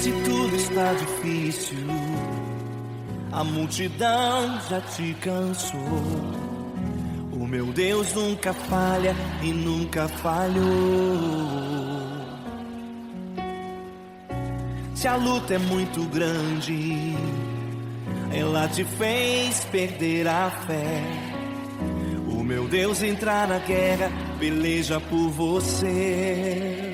Se tudo está difícil, a multidão já te cansou. O meu Deus nunca falha e nunca falhou. Se a luta é muito grande, ela te fez perder a fé. O meu Deus entra na guerra, peleja por você.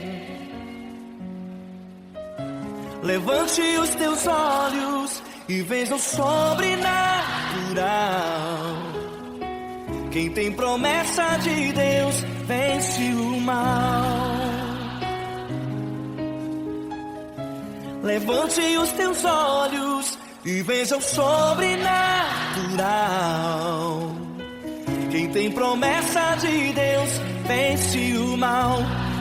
Levante os teus olhos e veja o sobrenatural. Quem tem promessa de Deus vence o mal. Levante os teus olhos e veja o sobrenatural. Quem tem promessa de Deus vence o mal,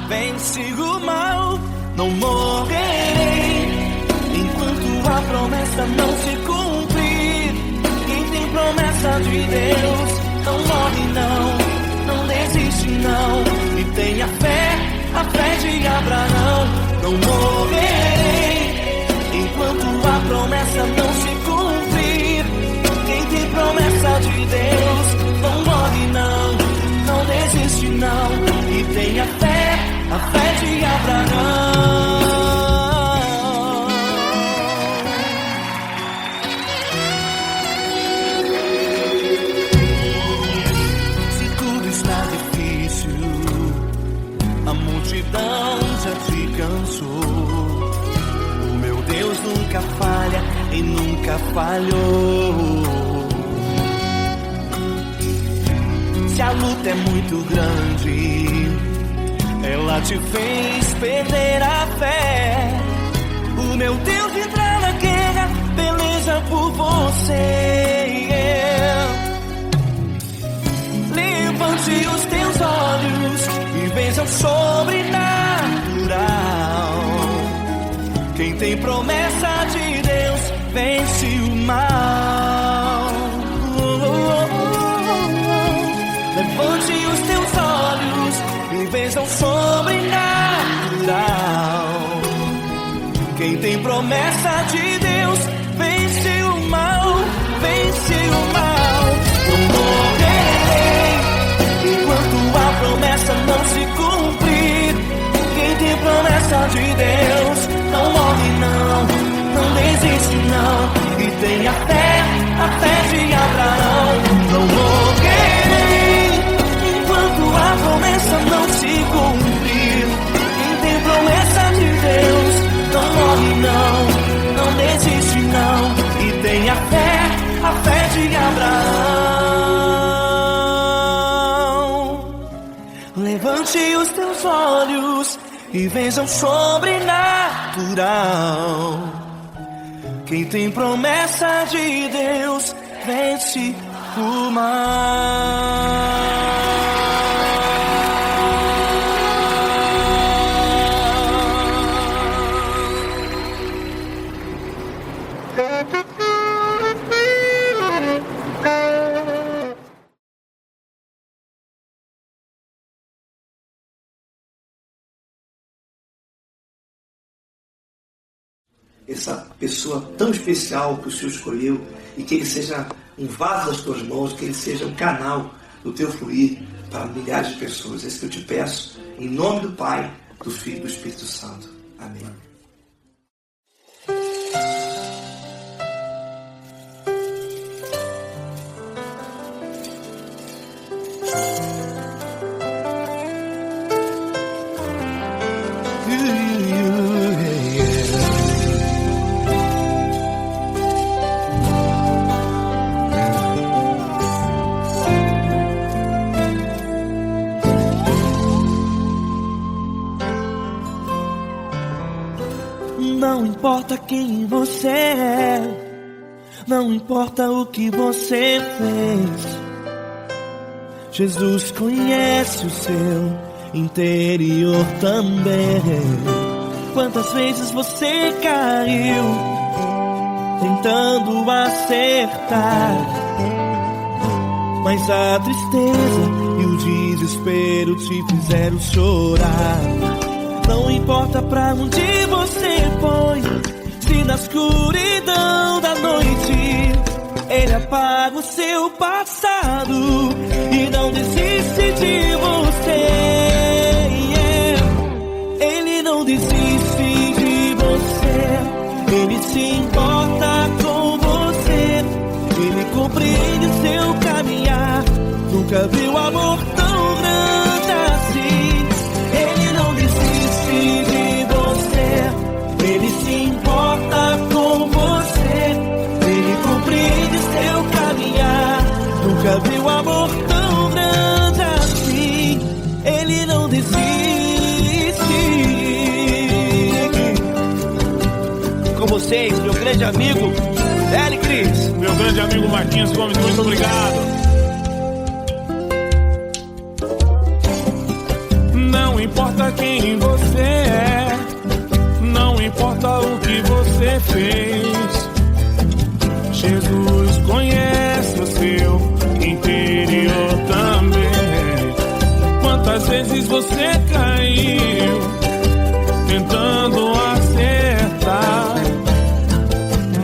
vence o mal. Não morrerei enquanto a promessa não se cumprir. Quem tem promessa de Deus não morre não desiste não. E tenha fé, a fé de Abraão. Não morrerei enquanto a promessa não se cumprir. Quem tem promessa de Deus não morre não desiste não. E tenha fé, a fé de Abraão. Se tudo está difícil, a multidão já te cansou. O meu Deus nunca falha e nunca falhou. Se a luta é muito grande, ela te fez perder a fé. O meu Deus entra na guerra, peleja por você. Levante os teus olhos e veja o sobrenatural. Quem tem promessa de Deus vence o mal. Levante os teus olhos e veja o sobrenatural. Quem tem promessa de Deus vence o mal, vence o mal. Não morrerei enquanto a promessa não se cumprir. Quem tem promessa de Deus não morre não desiste não. E tenha fé, a fé de Abraão. Não morrerei enquanto a promessa não se cumprir. Quem tem promessa de Deus não morre não desiste não. E tenha fé, a fé de Abraão. Levante os teus olhos e veja o sobrenatural. Quem tem promessa de Deus vence o mal. Essa pessoa tão especial que o Senhor escolheu, e que ele seja um vaso das tuas mãos, que ele seja um canal do teu fluir para milhares de pessoas. É isso que eu te peço, em nome do Pai, do Filho e do Espírito Santo. Amém. Não importa quem você é, não importa o que você fez, Jesus conhece o seu interior também. Quantas vezes você caiu tentando acertar, mas a tristeza e o desespero te fizeram chorar. Não importa pra onde você foi, E na escuridão da noite Ele apaga o seu passado e não desiste de você. Ele não desiste de você. Ele se importa com você. Ele compreende seu caminhar. Nunca viu amor tão grande assim. Ele não desiste de você. Ele se importa com você. Ele compreende seu caminhar. Nunca viu amor tão grande assim. Ele não desiste. Com vocês, meu grande amigo Eli Cris. Meu grande amigo Marquinhos Gomes, muito obrigado. Não importa quem você é, não importa o que você fez, Jesus conhece o seu interior também. Quantas vezes você caiu tentando acertar,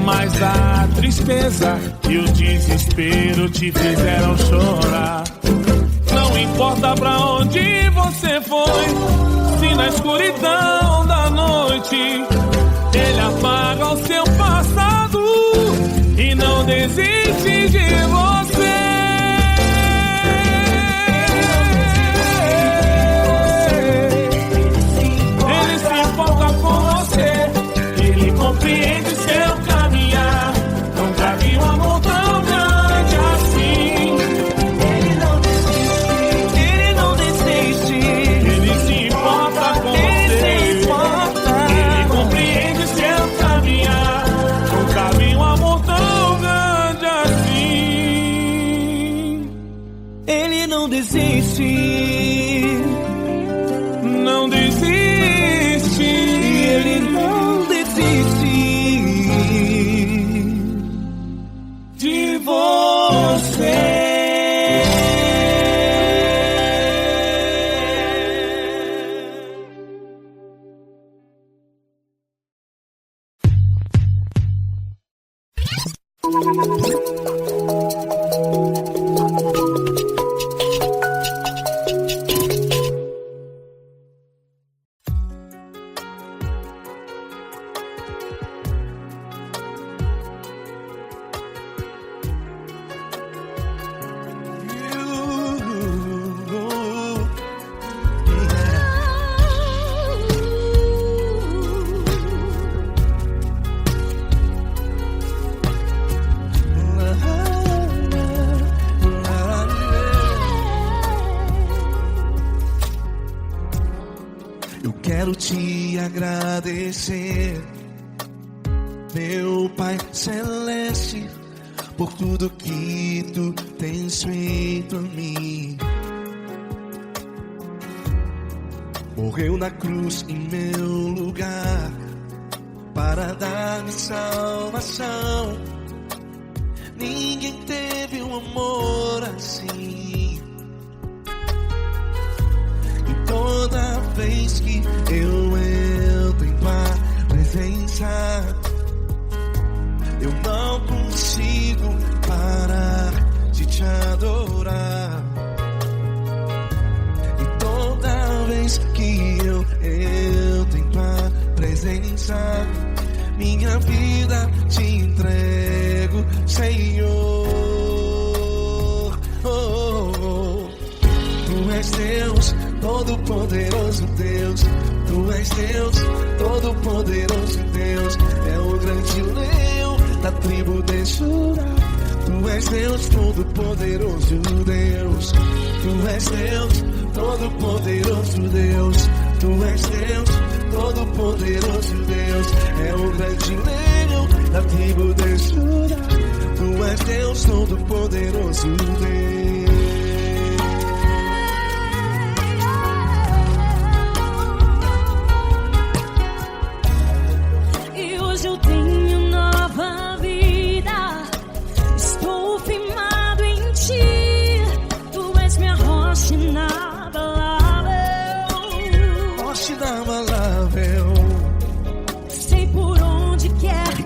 mas a tristeza e o desespero te fizeram chorar. Não importa pra onde você foi, se na escuridão da noite Ele apaga o seu passado e não desiste de você. Ele se importa com você. Ele compreende seu caminhar. Nunca vi um amor tão grande assim. Ele não desiste. Ele não desiste. Ele se importa com você. Ele compreende seu caminhar. Nunca vi um amor tão grande assim. Ele não desiste. Não desiste. Ele não desiste De você. Eu quero te agradecer, meu Pai Celeste, por tudo que tu tens feito a mim. Morreu na cruz em meu lugar para dar-me salvação. Ninguém teve um amor assim. E toda vez que eu entro em tua presença, eu não consigo parar de te adorar. E toda vez que eu entro em tua presença, minha vida te entrego, Senhor. Oh, oh, oh. Tu és Deus, Todo-Poderoso Deus. Tu és Deus, Todo-Poderoso Deus. É o grande leão da tribo de Judá. Tu és Deus, Todo-Poderoso Deus. Tu és Deus, Todo-Poderoso Deus. Tu és Deus, Todo-Poderoso Deus. É o grande leão da tribo de Judá. Tu és Deus, Todo-Poderoso Deus. Sei por onde quer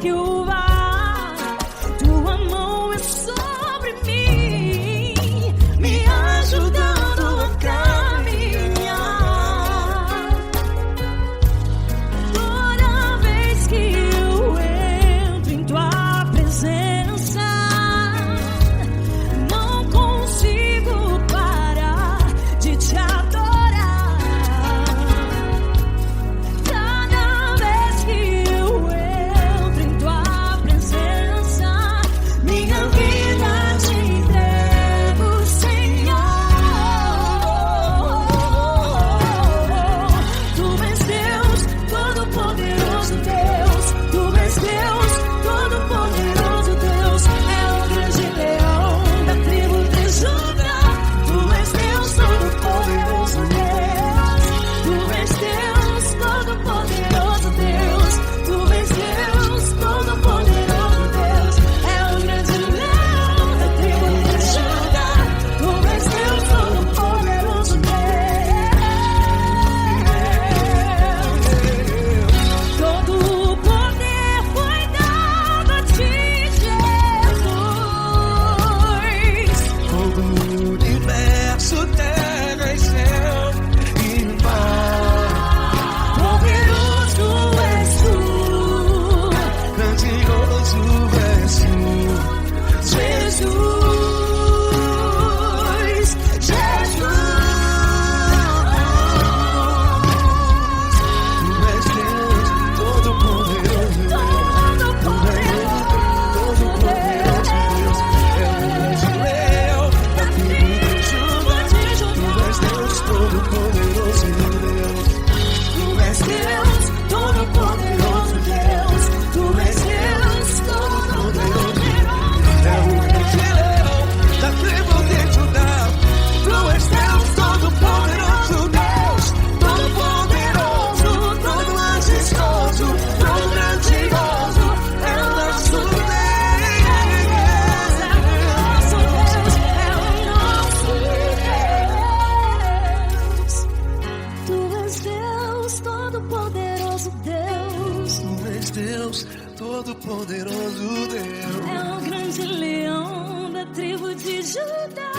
Deus, todo-poderoso Deus. É o grande leão da tribo de Judá.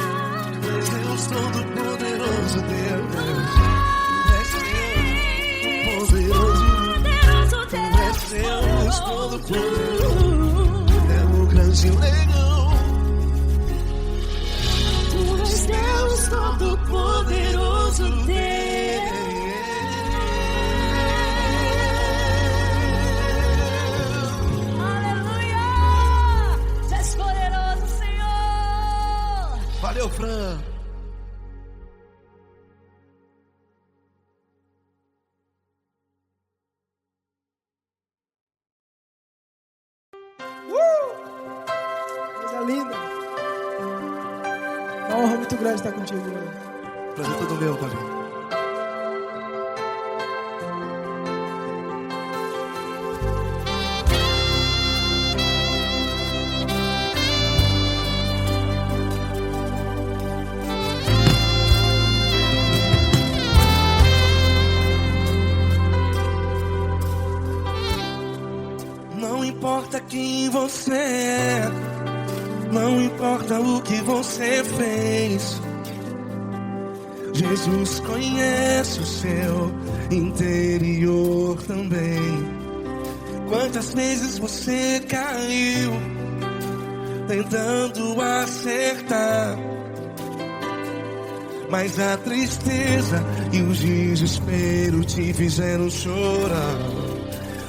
Deus, todo-poderoso Deus. Poderoso Deus, todo-poderoso. É o grande leão. Tu és Deus, todo-poderoso Deus. Aleluia! Tu és poderoso, Senhor. Valeu, Fran. Coisa linda. Uma honra muito grande estar contigo, Lula. Prazer todo meu, Paulinho. Não importa quem você é, não importa o que você fez, Jesus conhece o seu interior também. Quantas vezes você caiu tentando acertar, mas a tristeza e o desespero te fizeram chorar.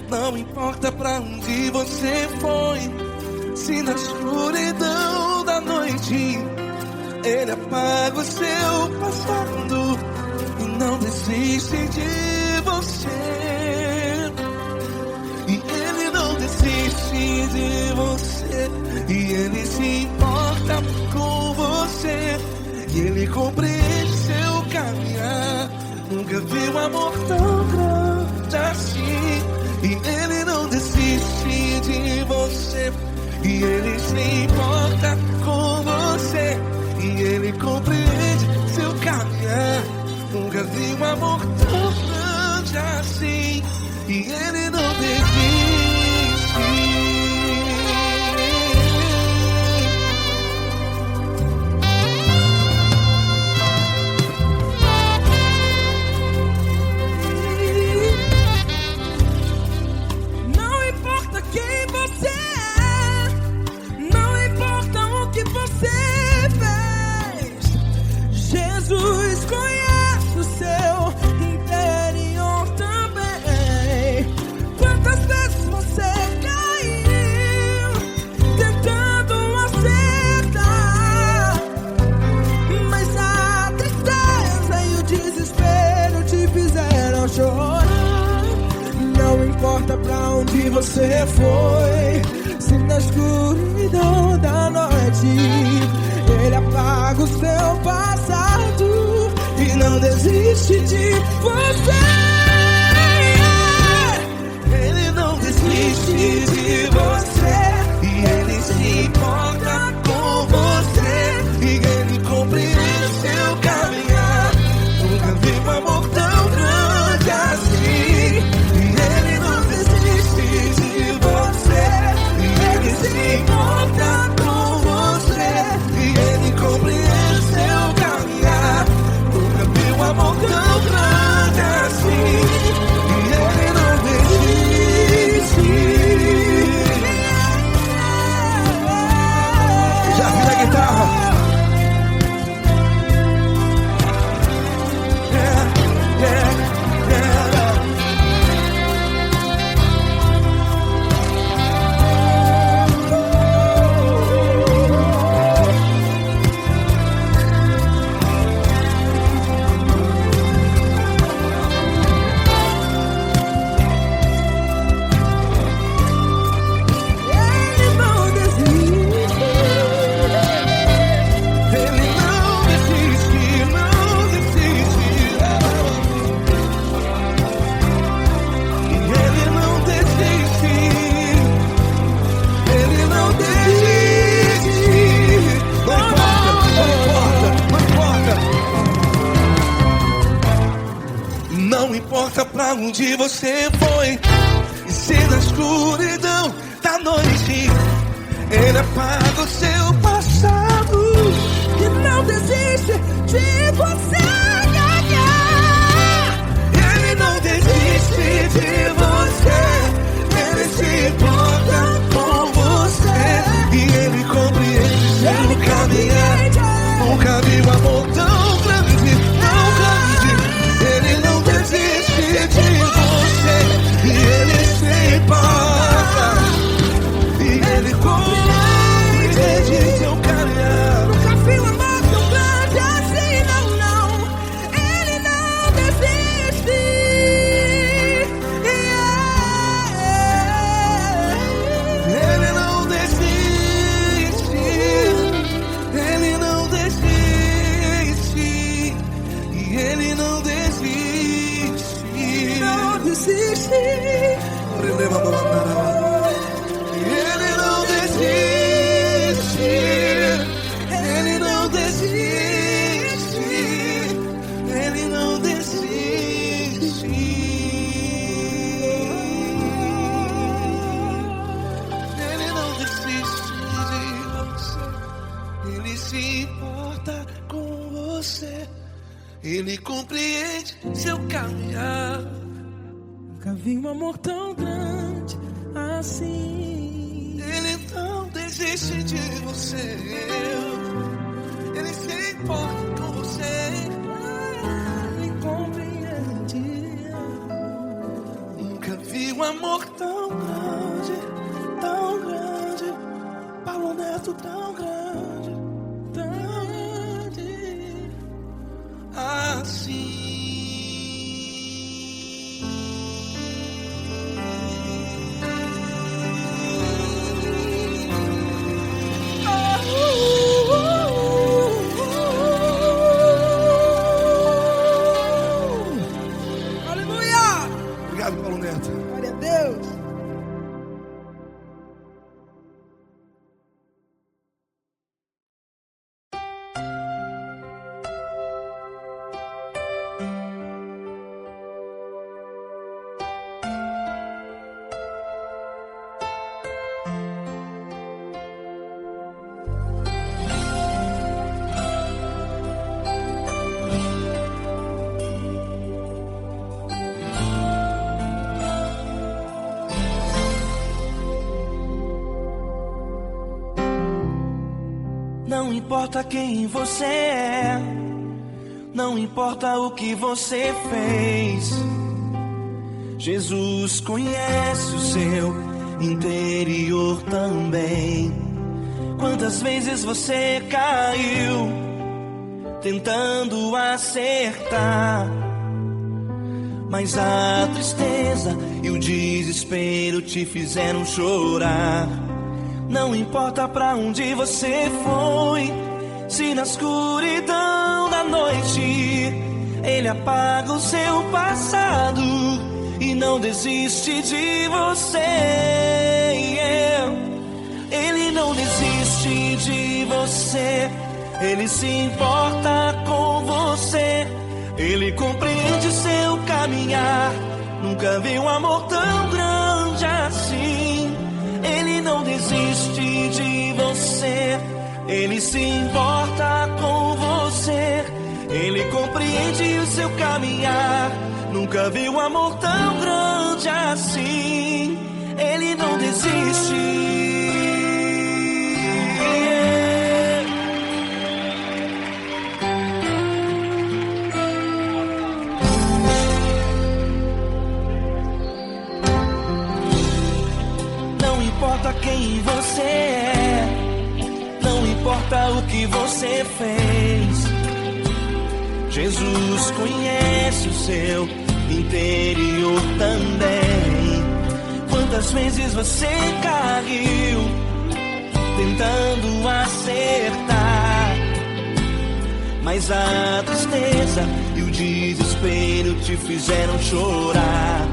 Não importa pra onde você foi, se na escuridão da noite Ele apaga o seu passado e não desiste de você. E Ele não desiste de você, e Ele se importa com você, e Ele compreende seu caminhar. Nunca vi um amor tão grande assim. E Ele não desiste de você, e Ele se importa com você, e Ele compreende seu caminhar. Nunca vi um amor tão grande assim. E Ele não desiste. Jesus conhece o seu interior também. Quantas vezes você caiu tentando acertar, mas a tristeza e o desespero te fizeram chorar. Não importa pra onde você foi, se na escuridão da noite Ele apaga o seu passado e não desiste de você. Ele não desiste de você, e Ele se importa com você, e Ele compreende seu caminhar. Nunca vi um amor tão grande assim. E Ele não desiste de você, e Ele se importa com você, e Ele compreende seu caminhar. Nunca vi um amor tão grande assim. E Ele não desiste. Já vi a guitarra. Não importa pra onde você foi, Se na escuridão da noite Ele apaga o seu passado e não desiste de você. Ele não desiste de você. Ele se importa com você e Ele compreende seu caminhar. Nunca vi um amor tão grande, tão grande. Ele não desiste de você e Ele se importa e Ele compreende seu caminhar. Nunca vi um amor tão grande assim, não, não. Ele não desiste. Ele não desiste. Ele não desiste. E Ele não desiste. Não desiste. Ele não desiste. Ele não desiste. Ele não desiste. Ele não desiste de você. Ele se importa com você. Ele compreende seu caminhar. Nunca vi um amor tão grande assim. Ele não desiste de você. Ele se importa com você. Ele compreende. Nunca vi um amor tão grande, tão grande. Paulo Neto tão grande, tão grande assim. Aleluia! Obrigado, Paulo Neto. Glória a Deus. Não importa quem você é, não importa o que você fez, Jesus conhece o seu interior também. Quantas vezes você caiu tentando acertar, mas a tristeza e o desespero te fizeram chorar. Não importa pra onde você foi, se na escuridão da noite Ele apaga o seu passado e não desiste de você. Ele não desiste de você. Ele se importa com você. Ele compreende seu caminhar. Nunca vi um amor tão grande assim. Ele não desiste de você. Ele se importa com você. Ele compreende o seu caminhar. Nunca vi um amor tão grande assim. Ele não desiste. Não importa quem você é, não importa o que você fez, Jesus conhece o seu interior também. Quantas vezes você caiu tentando acertar, mas a tristeza e o desespero te fizeram chorar.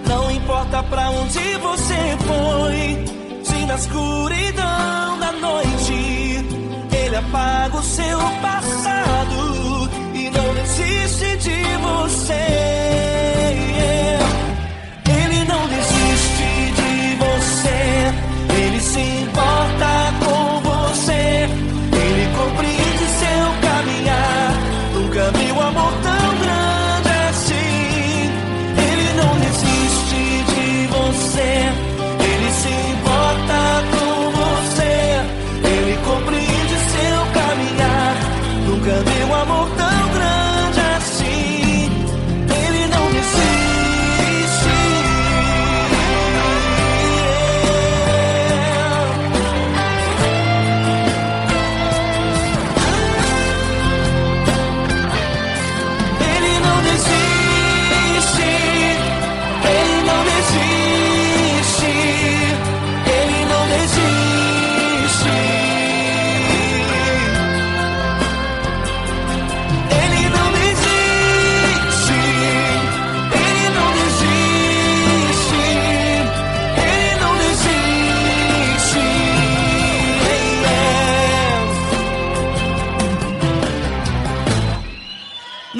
Não importa pra onde você foi, se na escuridão da noite Ele apaga o seu passado e não desiste de você. Ele não desiste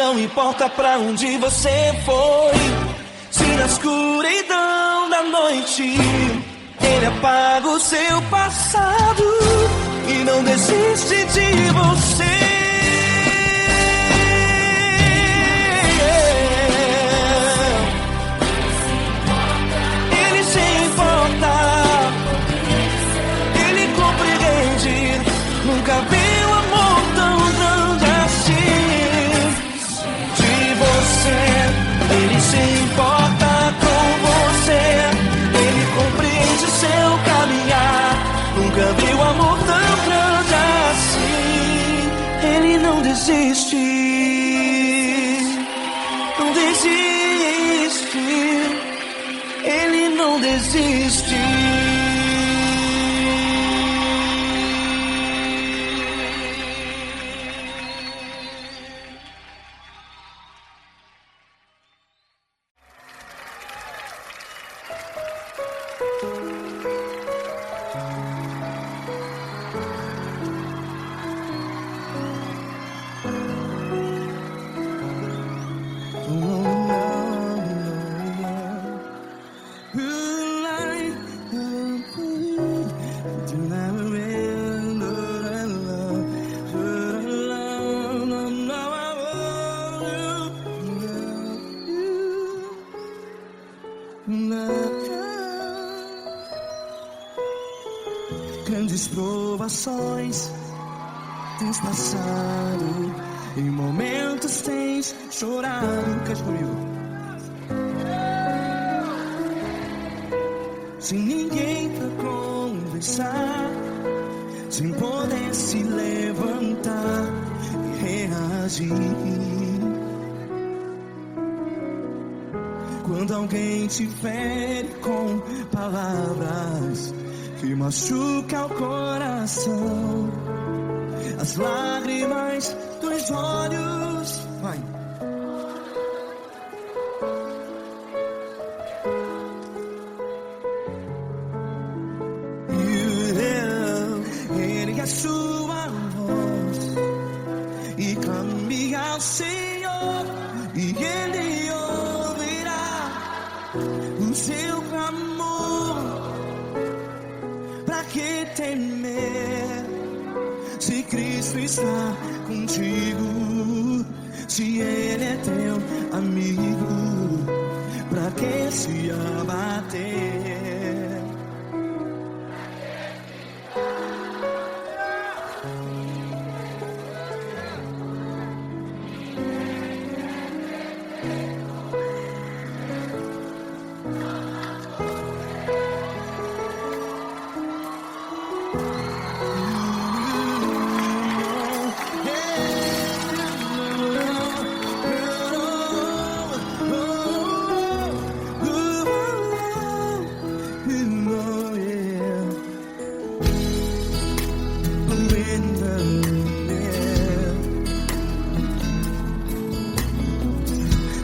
não importa pra onde você foi. Se na escuridão da noite Ele apaga o seu passado e não desiste de você. Ele se importa, Ele compreende. Nunca vi um amor tão grande assim de você. Ele se importa com você, Ele compreende seu caminhar. Nunca vi um amor tão grande assim. Ele não desiste, não desiste. Ele não desiste. Grandes provações tens passado, em momentos tens chorado. Cante comigo. Sem ninguém pra conversar, sem poder se levantar e reagir. Quando alguém te fere com palavras que machuca o coração, as lágrimas dos olhos, vai. Ergue a sua voz e clame ao Senhor, e Ele ouvirá o seu clamor. Pra que temer, se Cristo está contigo? Se Ele é teu amigo, pra que se abater?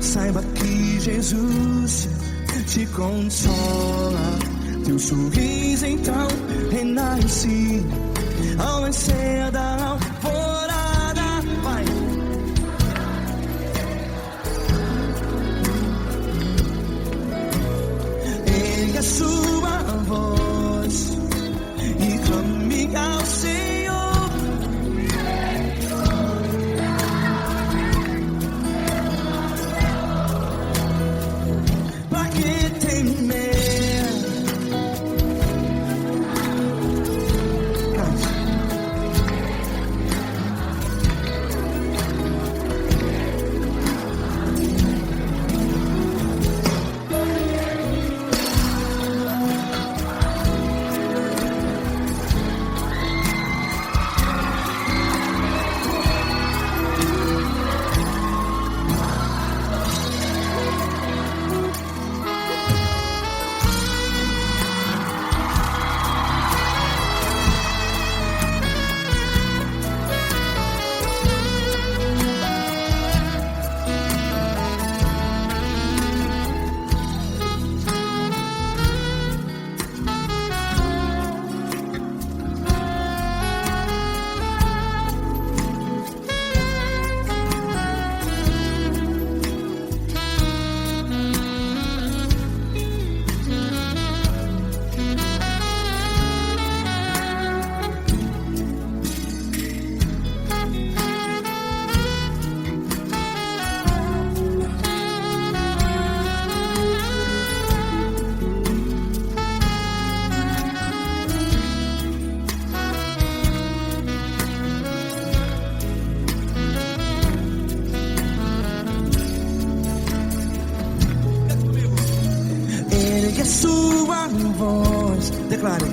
Saiba que Jesus te consola, teu sorriso então renasce ao nascer da alvorada. Vai. Ergue a sua voz e clame ao Senhor. Declare.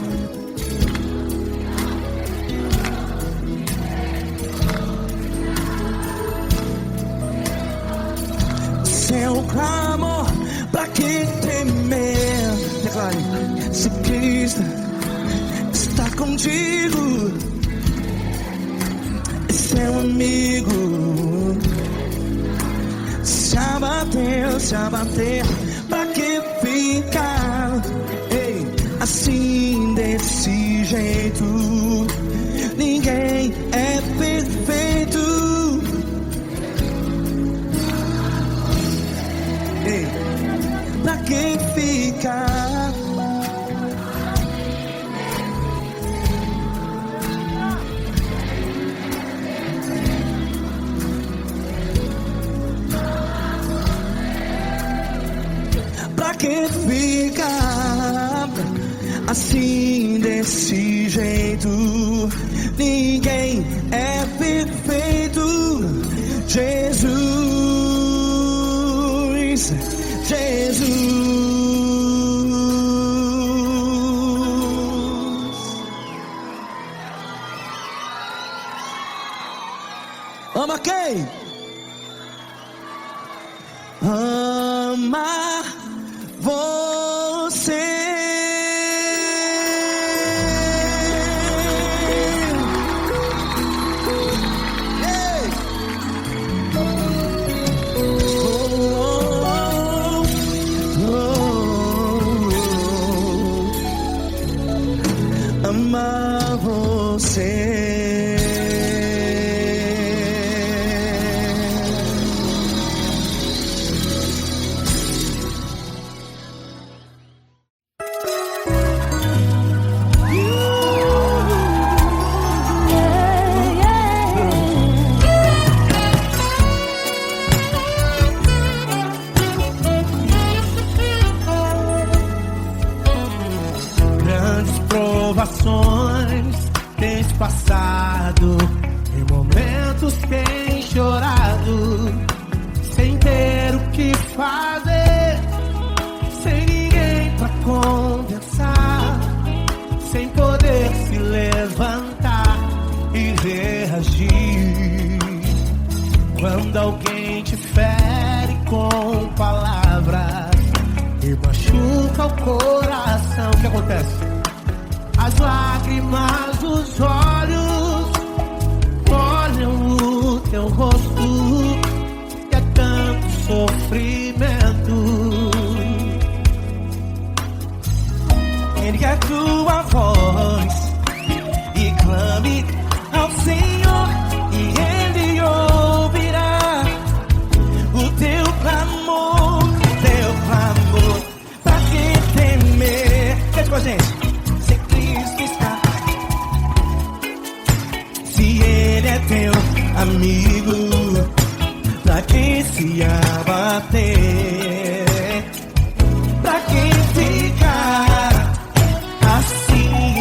Seu clamor, pra que temer? Declare. Se Cristo está contigo, é seu amigo. Se abater, pra que ficar? Ei, assim desse jeito, ninguém é perfeito. Ei, pra que ficar? Pra que ficar assim desse jeito? Ninguém é perfeito. Jesus, Jesus. Ama quem? Ama você. Ei. Ama você. Grandes provações tens passado, em momentos tens chorado, sem ter o que fazer, sem ninguém pra conversar, sem poder se levantar e reagir. Quando alguém te fere com palavras e machuca o coração, o que acontece? As lágrimas dos olhos molham o teu rosto, e é tanto sofrimento. Ergue a tua voz e clame ao Senhor, e Ele ouvirá o teu clamor, pra que temer? Cante com a gente. Se Cristo está, se Ele é teu amigo, pra que se abater? Pra que ficar assim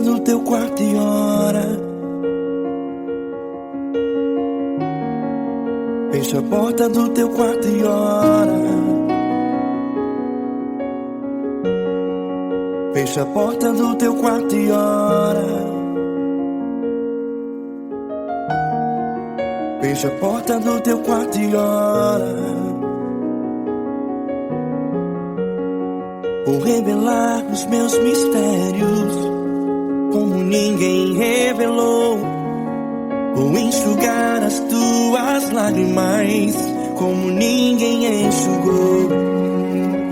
do teu quarto e ora. Fecha a porta do teu quarto e ora. Fecha a porta do teu quarto e ora. Fecha a porta do teu quarto e ora. Vou revelar os meus mistérios como ninguém revelou. Vou enxugar as tuas lágrimas como ninguém enxugou.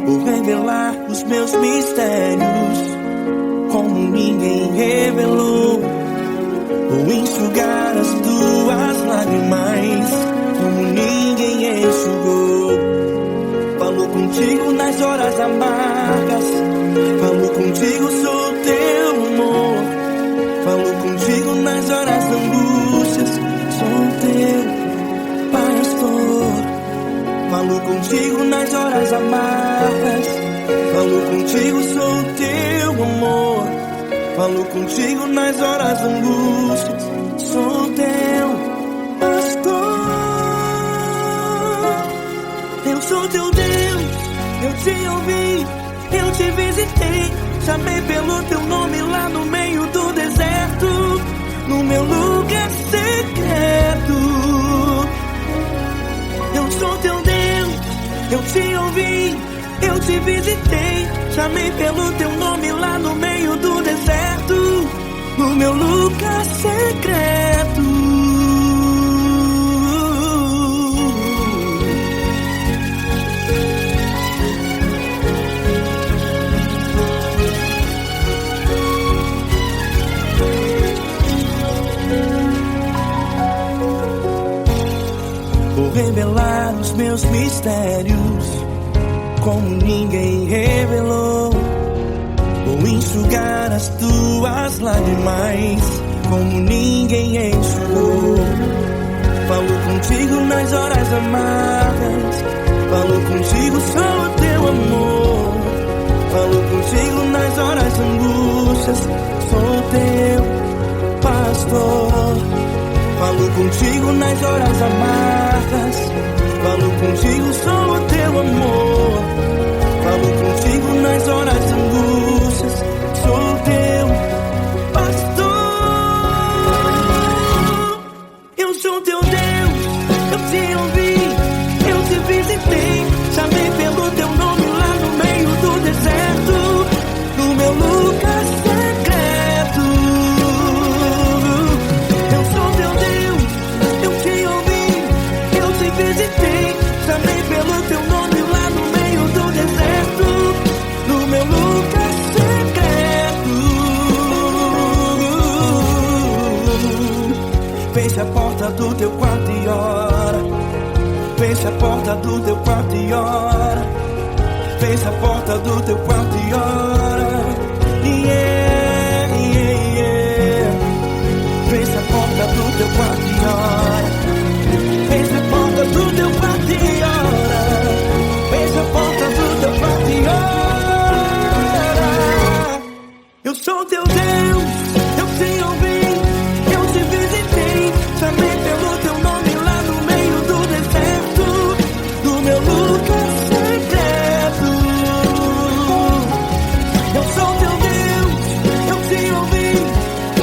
Vou revelar os meus mistérios como ninguém revelou. Vou enxugar as tuas lágrimas como ninguém enxugou. Falo contigo nas horas amargas, falo contigo, sou teu amor. Falo contigo nas horas da angústias, sou teu pastor. Falo contigo nas horas amargas, falo contigo, sou teu amor. Falo contigo nas horas da angústias, sou teu pastor. Eu sou teu Deus, eu te ouvi, eu te visitei. Chamei pelo teu nome lá no meio do deserto, no meu lugar secreto. Eu sou teu Deus, eu te ouvi, eu te visitei. Chamei pelo teu nome lá no meio do deserto, no meu lugar secreto. Vou revelar os meus mistérios como ninguém revelou. Vou enxugar as tuas lágrimas como ninguém enxugou. Falo contigo nas horas amargas, falo contigo, sou teu amor. Falo contigo nas horas angústias, sou teu pastor. Falo contigo nas horas amargas, falo contigo, sou teu amor. Falo contigo nas horas angústias, sou teu pastor. Eu sou teu Deus, eu te ouvi, eu te visitei. Chamei pelo teu nome lá no meio do deserto, no meu lugar secreto. Eu sou teu Deus, eu te ouvi, eu te visitei. Chamei pelo teu nome lá no meio do deserto, no meu lugar secreto. Fecha a porta do teu quarto e ora. Fecha a porta do teu quarto e ora. Fecha a porta do teu quarto e ora. Yeah, yeah, yeah. Fecha a porta do teu quarto e ora. Fecha a porta do teu quarto e ora. Fecha a porta do teu quarto e ora. Eu sou teu Deus, eu te ouvi, eu te visitei. Chamei pelo teu nome lá no meio do deserto, no meu lugar secreto. Eu sou teu Deus, eu te ouvi,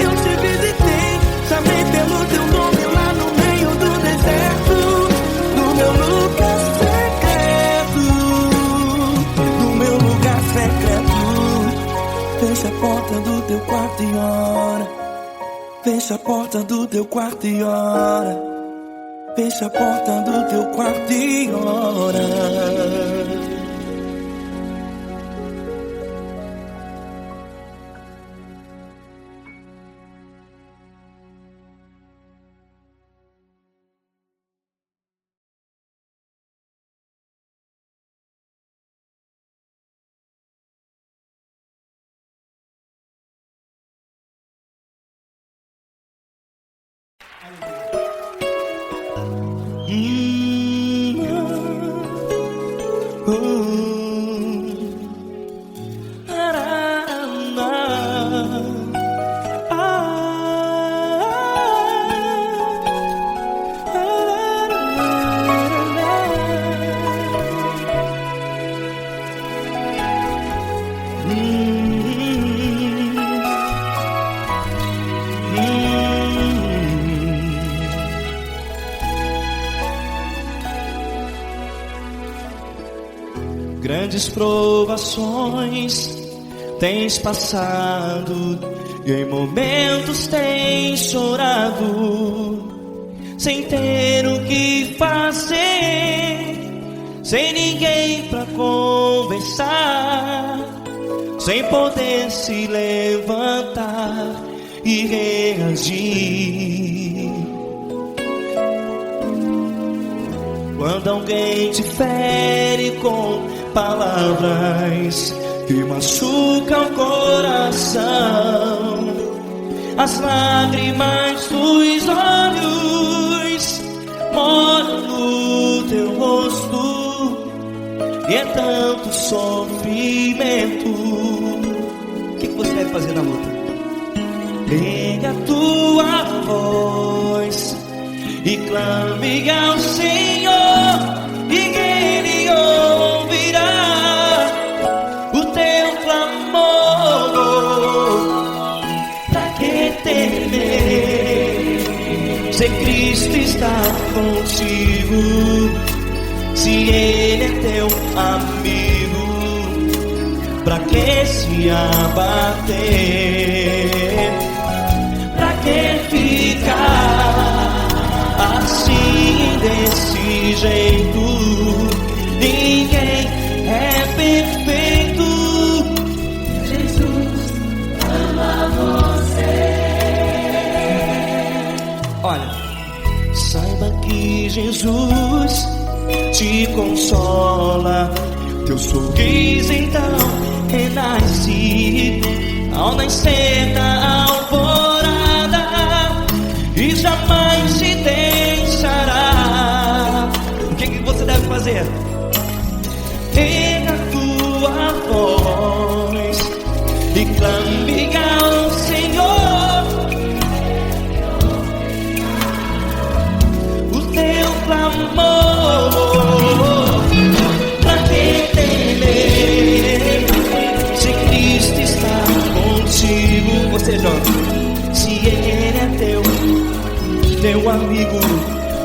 eu te visitei. Chamei pelo teu nome lá no meio do deserto, no meu lugar secreto, no meu lugar secreto. Fecha a porta do teu quarto e ora. Fecha a porta do teu quarto e ora. Fecha a porta do teu quarto e ora. grandes provações tens passado, e em momentos tens chorado, sem ter o que fazer, sem ninguém pra conversar, sem poder se levantar e reagir. Quando alguém te fere com palavras que machucam o coração, as lágrimas dos olhos moram no teu rosto, e é tanto sofrimento. O que você deve fazer na luta? Pega a tua voz e clame ao Senhor, e Ele ouvirá o teu clamor. Pra que temer, se Cristo está contigo, se Ele é teu amigo? Pra que se abater? Pra que ficar assim, desse jeito? Ninguém é perfeito. Jesus ama você. Olha, saiba que Jesus te consola, teu sorriso então renasce ao nascer da alvorada, e jamais te deixará. O que você deve fazer? Pega a tua voz e clame ao Senhor, o teu clamor. Pra que temer, se Cristo está contigo? Ou seja, se Ele é teu amigo,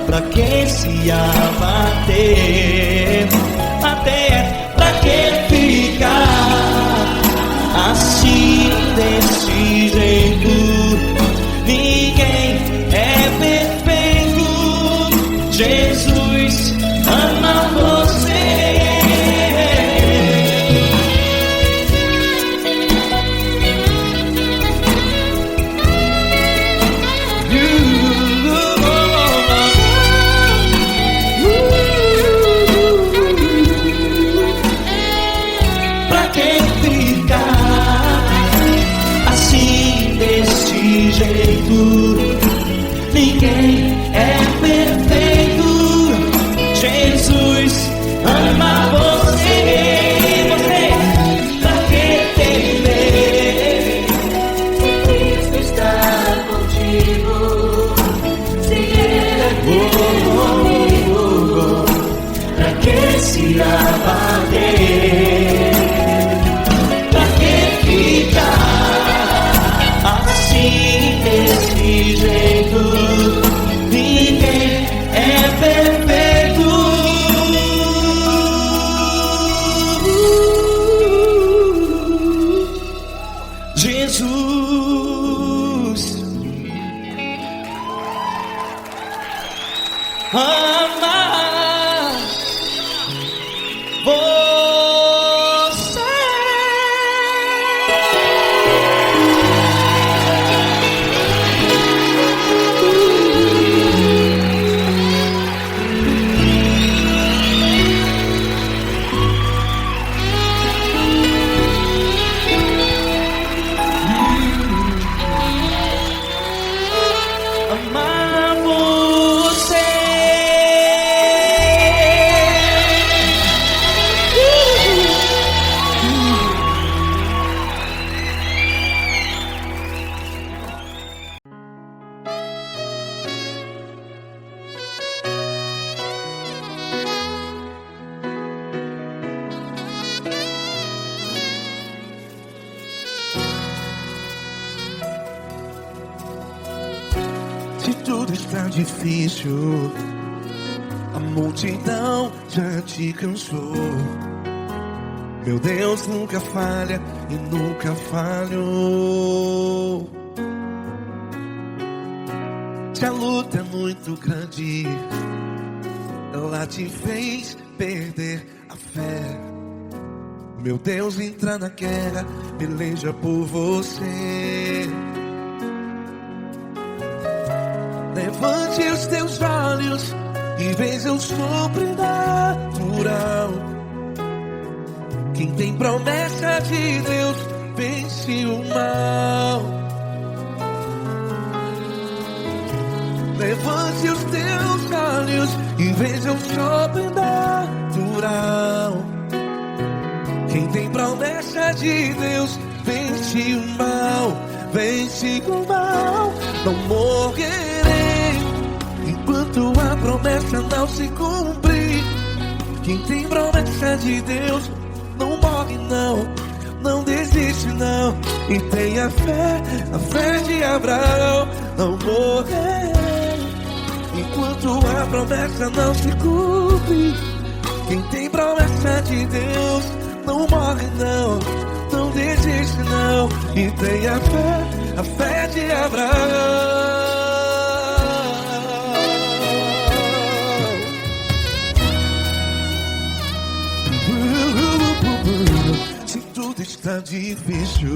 pra que se abater? Até pra que ficar assim, desse jeito? Ninguém é perfeito. Jesus ama você. Ninguém é perfeito. Jesus ama você. Você, pra que temer, se Cristo está contigo, se Ele é teu amigo? Pra que se abater? Pra que ficar assim, desse jeito? Ninguém é perfeito. Jesus ama você. Amar você. Se tudo está difícil, a multidão já te cansou. Meu Deus nunca falha e nunca falhou. Se a luta é muito grande, ela te fez perder a fé. Meu Deus entra na guerra, peleja por você. Levante os teus olhos e veja o sobrenatural. Quem tem promessa de Deus vence o mal. Levante os teus olhos e veja o sobrenatural. Quem tem promessa de Deus vence o mal, vence o mal. Não morrerei enquanto a promessa não se cumprir. Quem tem promessa de Deus não morre não, não desiste não. E tenha fé, a fé de Abraão. Não morrerei enquanto a promessa não se cumpre. Quem tem promessa de Deus não morre não, não desiste não. E tenha fé, a fé de Abraão. Se tudo está difícil,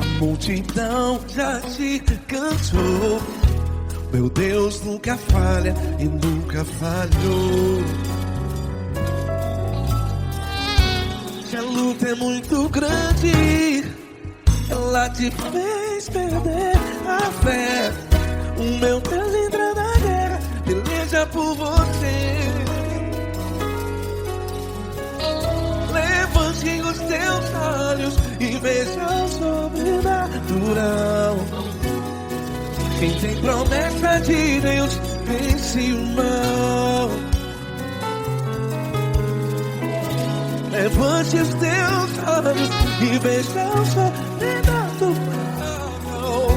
a multidão já te cansou. Meu Deus nunca falha e nunca falhou. Se a luta é muito grande, ela te fez perder a fé. O meu Deus entra na guerra, peleja por você. Levante os teus olhos e veja o sobrenatural. Quem tem promessa de Deus vence o mal. Levante os teus olhos e veja o sobrenatural.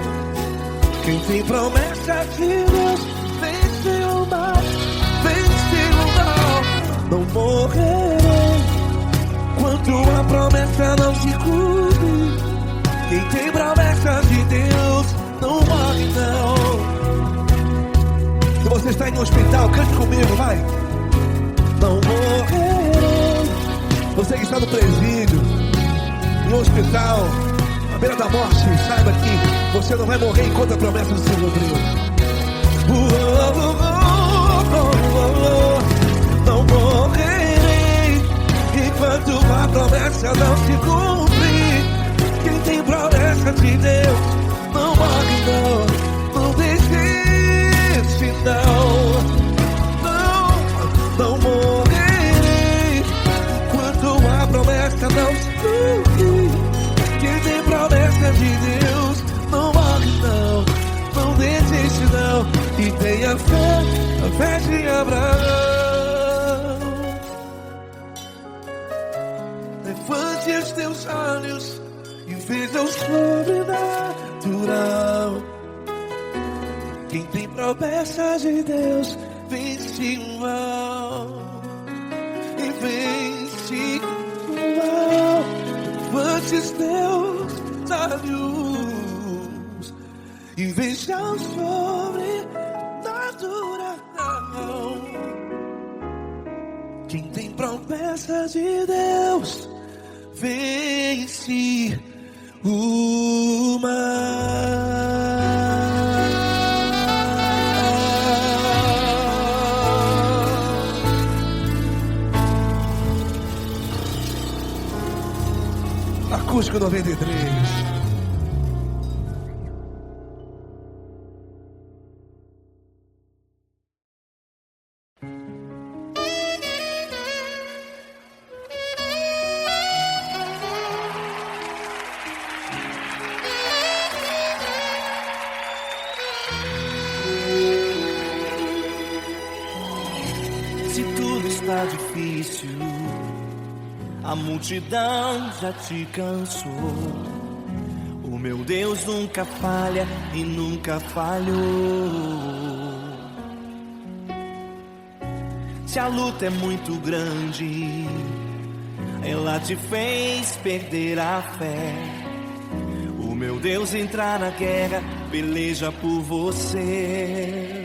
Quem tem promessa de Deus vence o mal, vence o mal. Não morrerei enquanto a promessa não se cumpre. Quem tem promessa de Deus não morre não. Se você está em um hospital, cante comigo, vai. Não morrerei. Você que está no presídio, em um hospital, à beira da morte, saiba que você não vai morrer enquanto a promessa não se cumpriu. Não morrerei enquanto a promessa não se cumprir. Quem tem promessa de Deus não morre não, não desiste não. Não morrerei enquanto a promessa não se cumprir. Quem tem promessa de Deus não morre não, não desiste não. E tenha fé, a fé de Abraão. Levante os teus olhos e veja o sobrenatural. Quem tem promessa de Deus vence o mal, e vence o mal. Levante os teus olhos e veja o sobrenatural. Quem tem promessa de Deus vence o mal. Acústico 93. Se tudo está difícil, a multidão já te cansou. O meu Deus nunca falha e nunca falhou. Se a luta é muito grande, ela te fez perder a fé. O meu Deus entrar na guerra, peleja por você.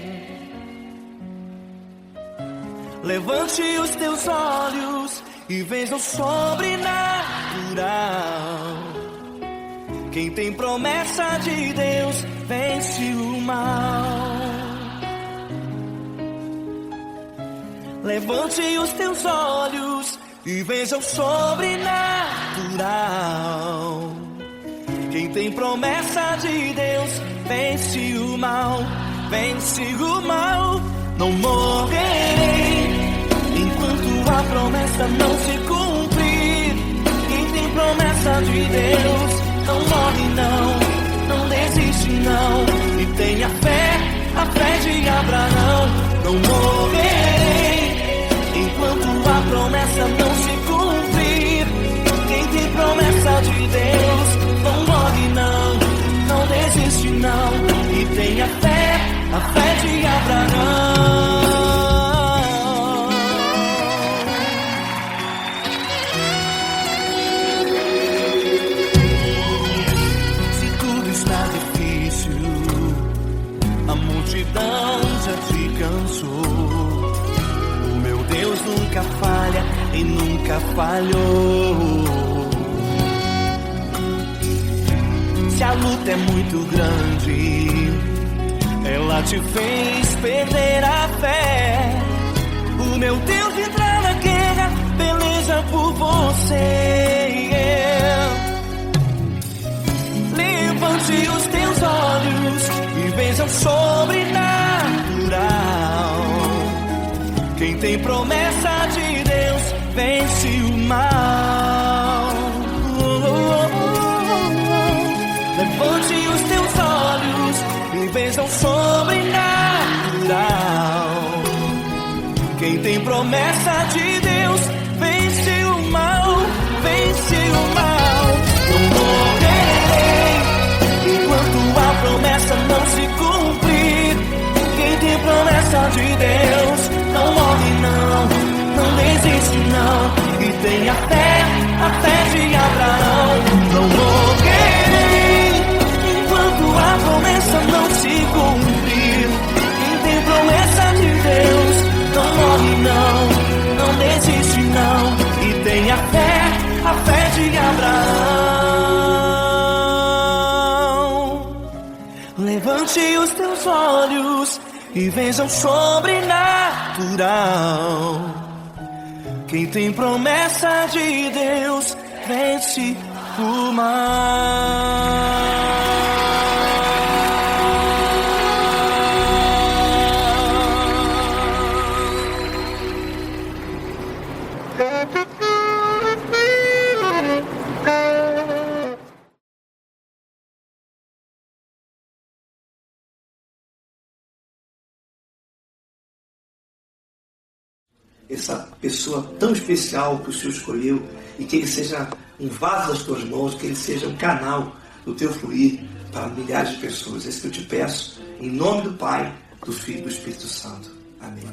Levante os teus olhos e veja o sobrenatural. Quem tem promessa de Deus vence o mal. Levante os teus olhos e veja o sobrenatural. Quem tem promessa de Deus vence o mal, vence o mal. Não morrerei enquanto a promessa não se cumprir. Quem tem promessa de Deus não morre não desiste não. E tenha fé, a fé de Abraão. Não morrerei enquanto a promessa não se cumprir. Quem tem promessa de Deus não morre não desiste não. E tenha fé, a fé de Abraão. Se tudo está difícil, a multidão já te cansou. O meu Deus nunca falha e nunca falhou. Se a luta é muito grande, ela te fez perder a fé. O meu Deus entrar na guerra, peleja por você. Levante os teus olhos e veja o sobrenatural. Quem tem promessa de Deus vence o mal. Levante os teus olhos e veja o sobrenatural. Quem tem promessa de Deus vence o mal, vence o mal. Não morrerei enquanto a promessa não se cumprir. Quem tem promessa de Deus não morre não desiste não. E tenha fé, a fé de Abraão. Não morrerei enquanto a promessa não se cumprir. Quem tem promessa de Deus não morre não desiste não. E tenha fé, a fé de Abraão. Levante os teus olhos e veja o sobrenatural. Quem tem promessa de Deus vence o mal. Essa pessoa tão especial que o Senhor escolheu, e que ele seja um vaso das tuas mãos, que ele seja um canal do teu fluir para milhares de pessoas. É isso que eu te peço, em nome do Pai, do Filho e do Espírito Santo. Amém.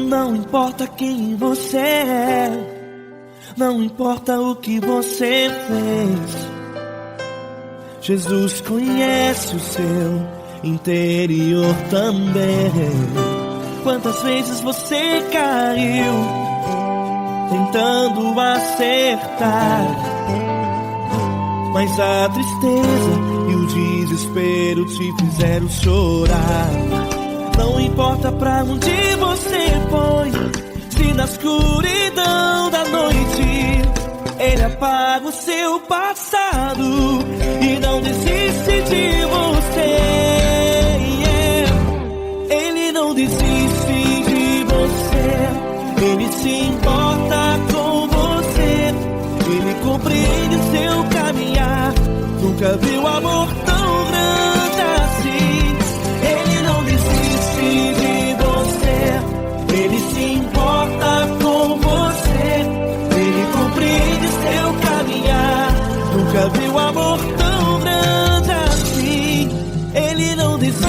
Não importa quem você é, não importa o que você fez, Jesus conhece o seu interior também. Quantas vezes você caiu tentando acertar, mas a tristeza e o desespero te fizeram chorar. Não importa pra onde você foi, se na escuridão da noite Ele apaga o seu passado e não desiste de você. Ele não desiste de você, Ele se importa com você. Nunca vi um amor tão grande assim. Ele não desiste de você, ele se importa com você, ele compreende seu caminhar. Nunca vi um amor tão grande assim. Ele não desiste.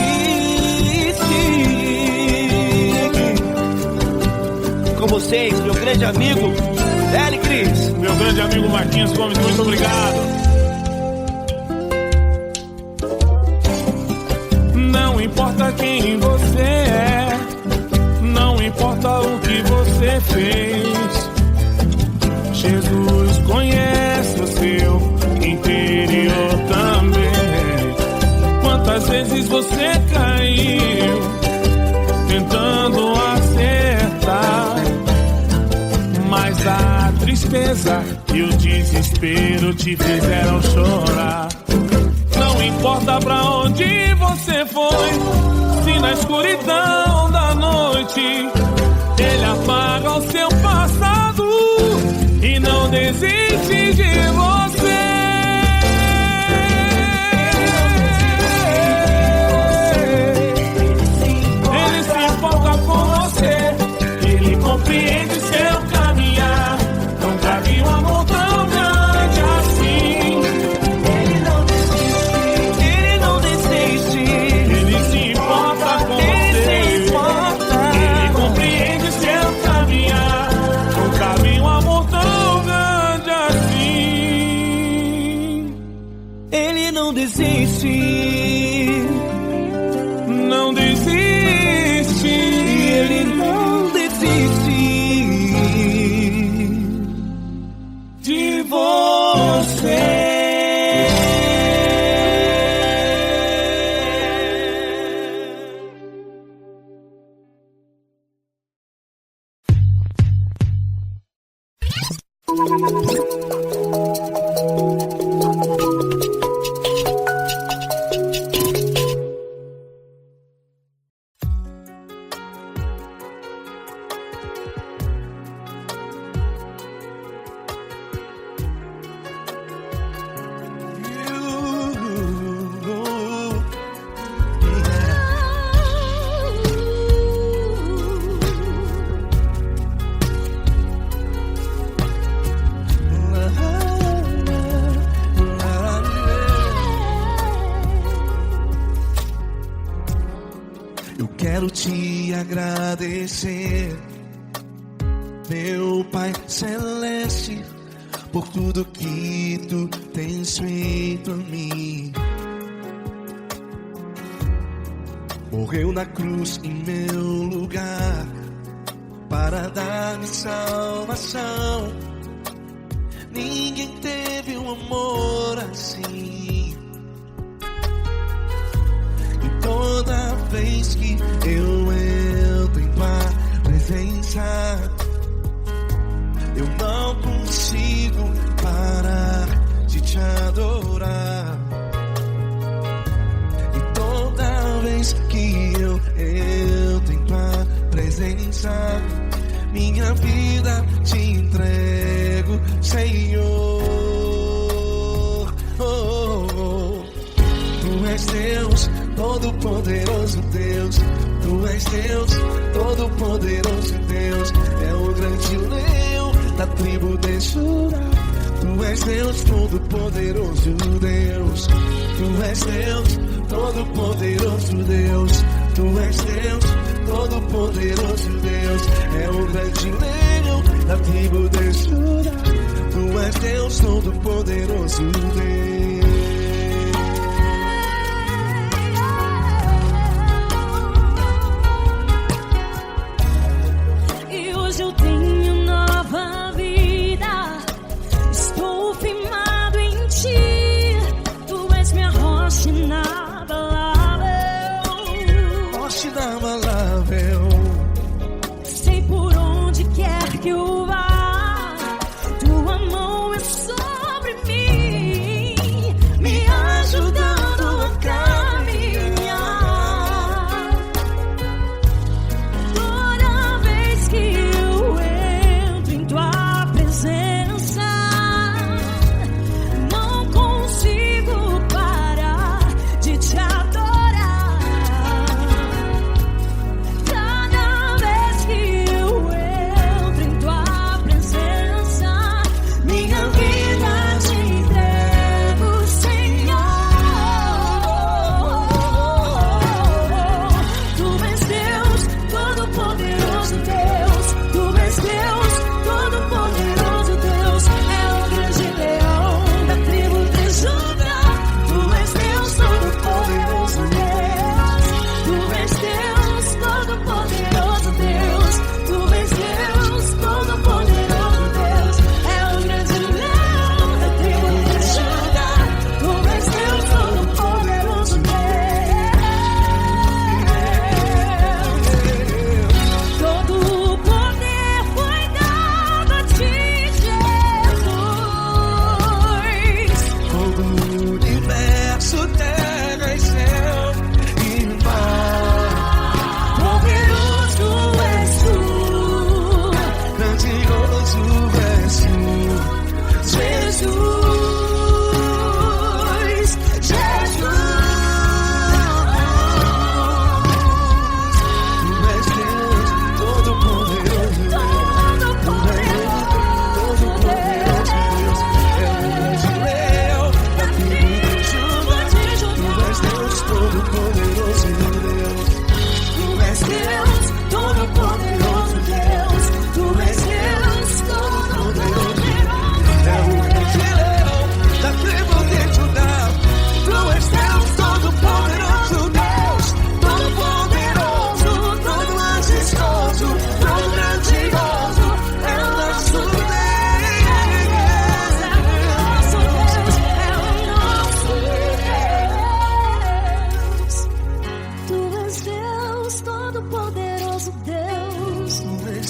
Com vocês, meu grande amigo L. Cris. Meu grande amigo Marquinhos Gomes, muito obrigado. Não importa quem você é, não importa o que você fez, Jesus conhece o seu interior também. Quantas vezes você caiu tentando acertar, mas a tristeza e o desespero te fizeram chorar. Não importa pra onde você foi, se na escuridão da noite ele apaga o seu passado e não desiste de você. Ele se importa com você, ele compreende seu caminhar. Nunca vi um amor tão grande assim. Ele não desiste, ele não desiste. Ele se importa com Ele você, se importa. ele compreende seu caminhar. Nunca vi um amor tão grande assim. Ele não desiste. Não desiste. Ele não desiste De você. Eu quero te agradecer, meu Pai Celeste, por tudo que tu tens feito a mim. Morreu na cruz em meu lugar para dar-me salvação. Ninguém teve um amor assim. E toda vez que eu entro em tua presença, eu não consigo parar de te adorar. E toda vez que eu entro em tua presença, minha vida te entrego, Senhor. Tu és Deus, Todo-Poderoso Deus. Tu és Deus, Todo-Poderoso Deus. É o grande leão da tribo de Judá. Tu és Deus, Todo-Poderoso Deus. Tu és Deus, Todo-Poderoso Deus. Tu és Deus, Todo-Poderoso Deus. É o grande leão da tribo de Judá. Tu és Deus, Todo-Poderoso Deus. E hoje eu tenho nova vida. Estou firmado em ti. Tu és minha rocha inabalável. Rocha inabalável. Sei por onde quer que eu vá, tua mão é sobre mim, me ajudando a caminhar. Toda vez que eu entro em tua presença, não consigo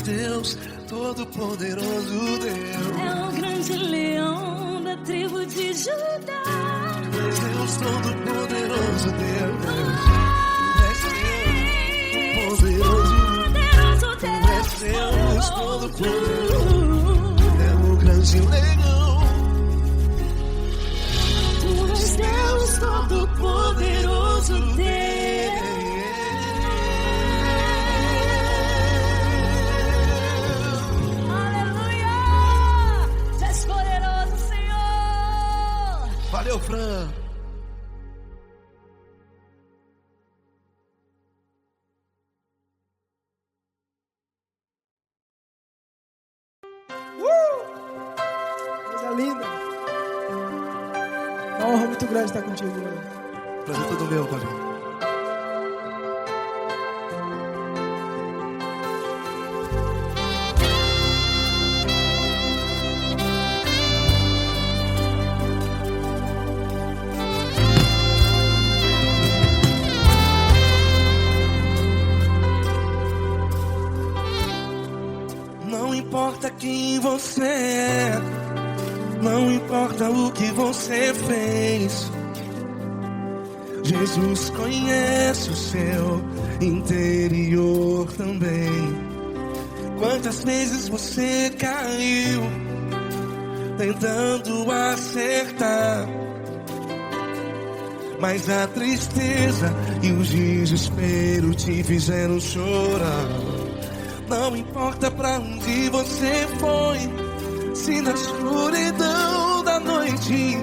Deus, Todo-Poderoso Deus. É o grande leão da tribo de Judá. Tu és Deus, Todo-Poderoso Deus. Tu és Deus, poderoso. Tu és Deus, Todo-Poderoso. É o grande leão. Tu és Deus Todo-Poderoso Deus. Aleluia! Tu és poderoso, Senhor. Valeu, Fran. Coisa linda. É uma honra muito grande estar contigo hoje. Prazer todo meu, Paulinho. Não importa quem você é, não importa o que você fez, Jesus conhece o seu interior também. Quantas vezes você caiu tentando acertar, mas a tristeza e o desespero te fizeram chorar. Não importa pra onde você foi, se na escuridão da noite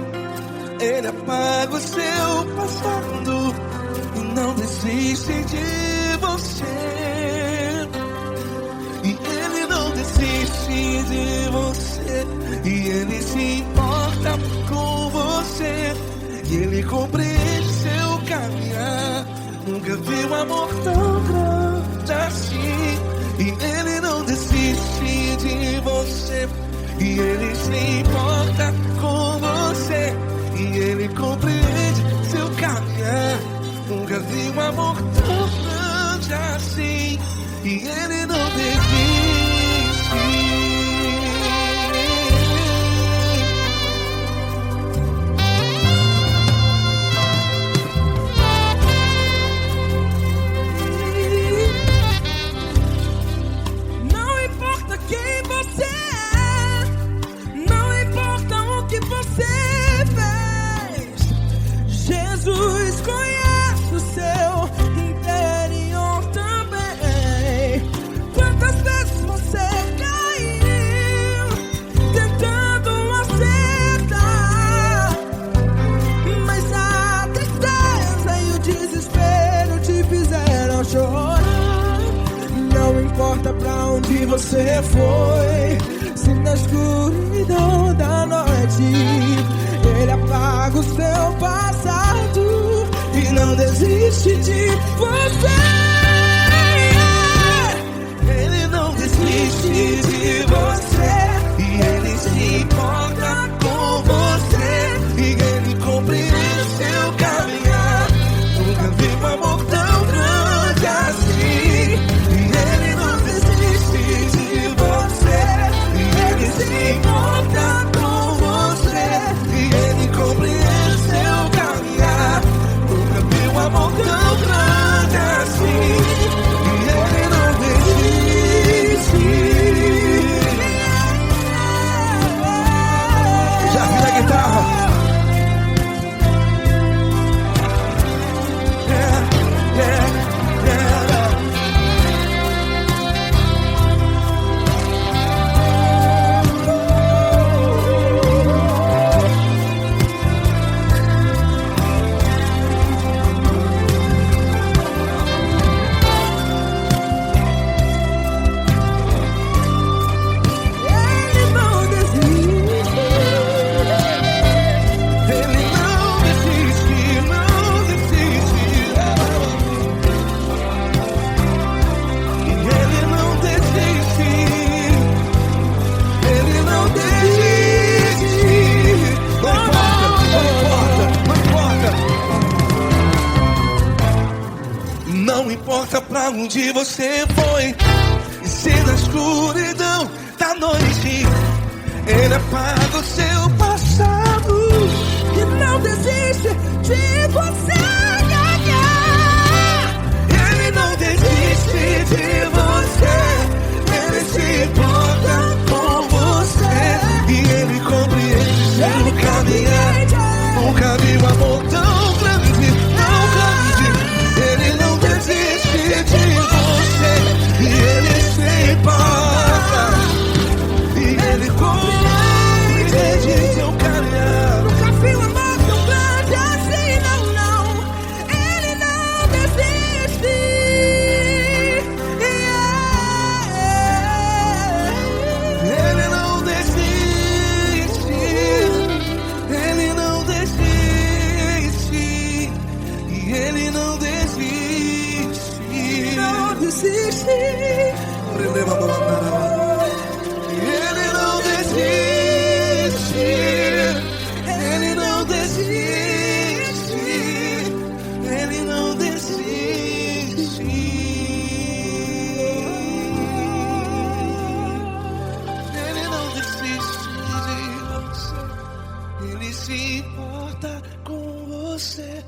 Ele apaga o seu passado e não desiste de você. E Ele não desiste de você, e Ele se importa com você, e Ele compreende seu caminhar. Nunca vi um amor tão grande assim. E Ele não desiste de você, e Ele se importa com você, e Ele compreende seu caminhar. Nunca vi um amor tão grande assim. E Ele não desiste. Quem você é, não importa o que você fez, Jesus conhece o seu interior também. Quantas vezes você caiu tentando acertar, mas a tristeza e o desespero te fizeram chorar. Não importa pra onde você foi, se na escuridão da noite Ele apaga o seu passado e não desiste de você. Ele não desiste de você, e Ele se importa com você, e Ele compreende seu caminhar. Nunca vi um amor tão grande assim. Se importa com você, e Ele compreende seu caminhar. Nunca vi um amor tão grande assim. E Ele não desiste. Já vi a guitarra. Não importa pra onde você foi, se nas escuridão da noite, Ele apaga o seu passado E não desiste de você ganhar. Ele não desiste de você, Ele se importa com você e Ele compreende seu caminhar. Nunca vi um amor tão grande, tão grande. Ele não desiste de você e Ele se importa e Ele compreende seu caminhar. Nunca vi um amor tão grande assim, não, não. Ele não desiste. Ele não desiste, Ele não desiste, e Ele não desiste. Não desiste. Prendeva a mão, Ele não desiste, Ele não desiste, Ele não desiste. Ele não desiste de você, Ele se importa com você,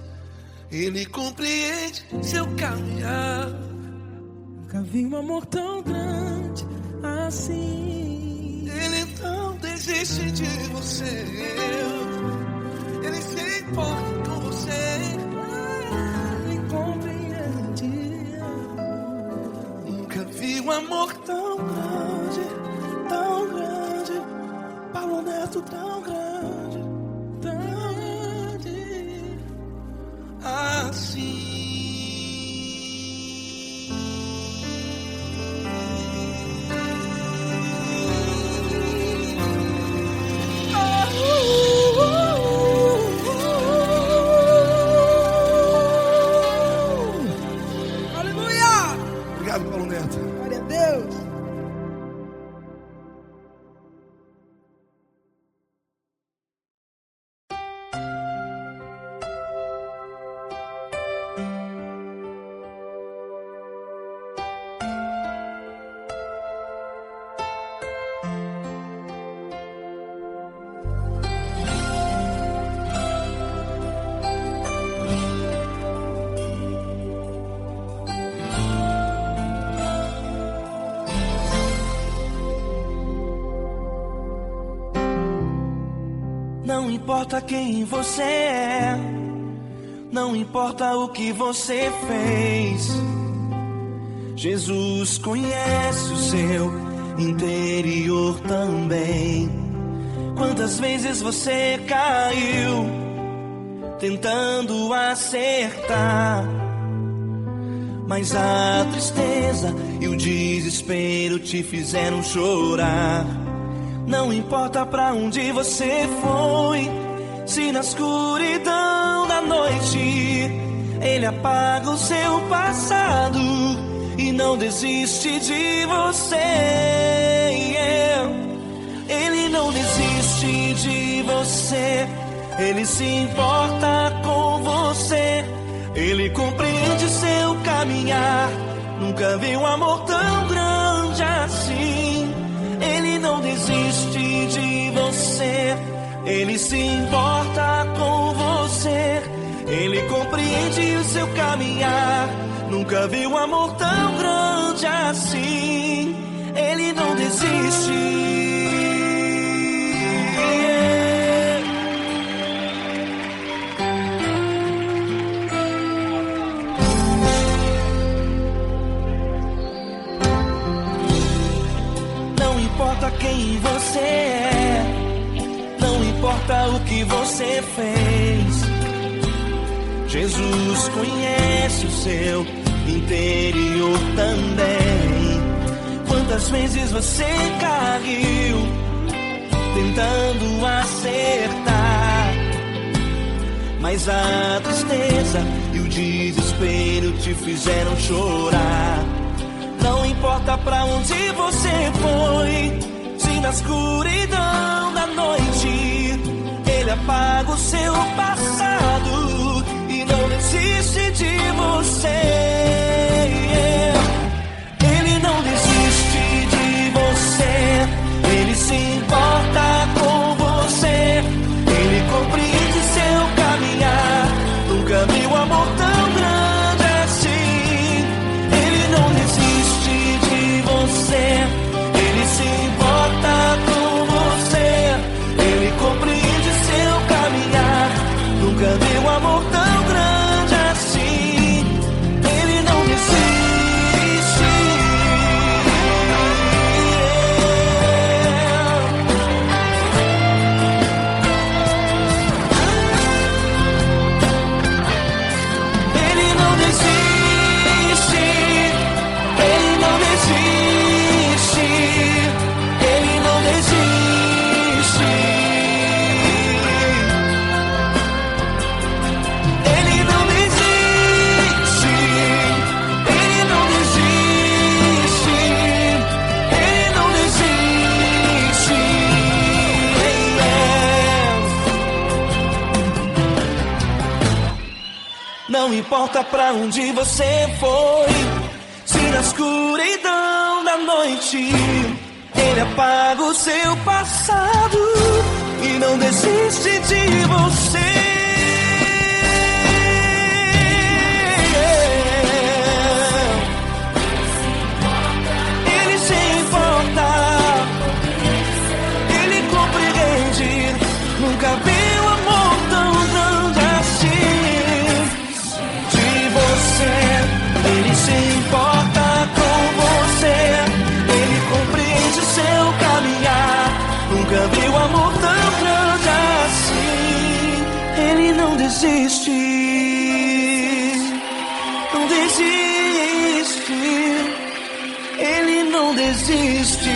Ele compreende seu caminhar. Nunca vi um amor tão grande assim. Ele não desiste de você, Ele se importa com você, Ele compreende. nunca vi um amor tão grande, Paulo Neto tão grande, assim. Aleluia. Obrigado, Paulo Neto. Glória a Deus. Não importa quem você é, não importa o que você fez, Jesus conhece o seu interior também. Quantas vezes você caiu tentando acertar, mas a tristeza e o desespero te fizeram chorar. Não importa pra onde você foi, se na escuridão da noite Ele apaga o seu passado e não desiste de você. Ele não desiste de você, Ele se importa com você, Ele compreende seu caminhar. Nunca vi um amor tão grande assim. Ele não desiste de você, Ele se importa com você, Ele compreende o seu caminhar. Nunca vi um amor tão grande assim. Ele não desiste. Não importa quem você é, não importa o que você fez, Jesus conhece o seu interior também. Quantas vezes você caiu tentando acertar, mas a tristeza e o desespero te fizeram chorar. Não importa pra onde você foi, se na escuridão da noite Ele apaga o seu passado e não desiste de você. Ele não desiste de importa com você. Ele compreende seu caminhar. Nunca vi um amor tão grande assim. Ele não desiste de você. Ele se importa com você. Ele compreende seu caminhar. Nunca vi um amor tão grande assim. Ele não desiste. Ele não desiste. Ele não desiste. Ele não desiste. Ele não desiste. Ele não desiste. Ele não desiste. Não importa pra onde você foi, se na escuridão da noite ele apaga o seu passado e não desiste de você. Ele se importa, ele compreende. Nunca vi um amor tão grande assim. De você, ele se importa com você. Ele compreende seu caminhar. Nunca vi um amor tão grande assim. Ele não desiste. Não desiste. Ele não desiste.